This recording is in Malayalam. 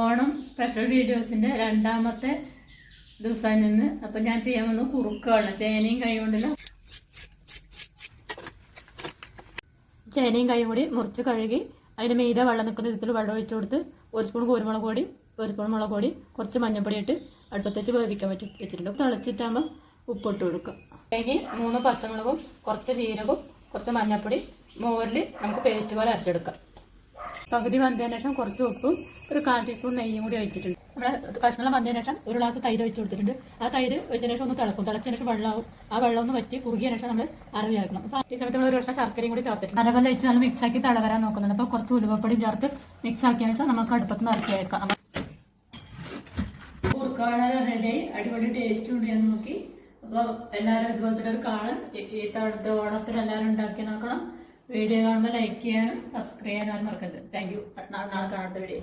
ഓണം സ്പെഷ്യൽ വീഡിയോസിന്റെ രണ്ടാമത്തെ ദിവസം നിന്ന് അപ്പൊ ഞാൻ ചെയ്യാൻ വന്നു കുറുക്കുകളാണ്. ചേനയും കൈ കൊണ്ടില്ല, ചേനയും കൈ കൂടി മുറിച്ച് കഴുകി അതിന് മീതെ വെള്ളം നിൽക്കുന്ന വിധത്തിൽ വെള്ളം ഒഴിച്ചു കൊടുത്ത് 1 സ്പൂൺ കുരുമുളക് പൊടി, 1 സ്പൂൺ മുളക് പൊടി, കുറച്ച് മഞ്ഞൾപ്പൊടി ഇട്ട് അടുപ്പത്തേച്ച് വേവിക്കാൻ വെച്ചിട്ടുണ്ട്. തിളച്ചിട്ടാകുമ്പോൾ ഉപ്പിട്ട് കൊടുക്കുക. അതിന് 3 പച്ചമുളകും കുറച്ച് ജീരകവും കുറച്ച് മഞ്ഞൾപ്പൊടി മോരിൽ നമുക്ക് പേസ്റ്റ് പോലെ അരച്ചെടുക്കാം. പകുതി വന്നതിന് ശേഷം കുറച്ച് ഉപ്പും 1/4 ടീസ്പൂൺ നെയ്യും കൂടി ഒഴിച്ചിട്ടുണ്ട്. നമ്മുടെ കഷ്ണം വന്നതിന് ശേഷം 1 ഗ്ലാസ് തൈര് ഒഴിച്ച് കൊടുത്തിട്ടുണ്ട്. ആ തൈര് ഒഴിച്ചതിന് ശേഷം ഒന്ന് തിളക്കും. തിളച്ചതിന് ശേഷം വെള്ളമാവും. ആ വെള്ളം ഒന്ന് വറ്റി കുറുകിയ ശേഷം നമ്മൾ അരവിയാക്കണം. അപ്പോൾ ഈ സമയത്ത് നമ്മൾ 1 കഷ്ണം ശർക്കരയും കൂടി ചേർത്തിട്ടുണ്ട്. അരവെല്ലാം വെച്ച് നമ്മൾ മിക്സാക്കി തിളവരാൻ നോക്കുന്നുണ്ട്. അപ്പോൾ കുറച്ച് ഉലുവപ്പൊടിയും ചേർത്ത് മിക്സ് ആക്കിയതിന് ശേഷം നമുക്ക് അടുപ്പത്ത് നിന്ന് ഇറക്കി വെക്കാം. കുറുക്കാള് റെഡിയായി, അടിപൊളി ടേസ്റ്റ് ഉണ്ട് ഞാൻ നോക്കി. അപ്പോൾ എല്ലാവരും ഇതുപോലത്തെ ഒരു കാളൻ ഈ തവണത്തെ ഓണത്തിന് എല്ലാവരും ഉണ്ടാക്കി നോക്കണം. വീഡിയോ കാണുമ്പോൾ ലൈക്ക് ചെയ്യാനും സബ്സ്ക്രൈബ് ചെയ്യാനും മറക്കരുത്. Thank you. നാളെ കാണാത്ത വീഡിയോ.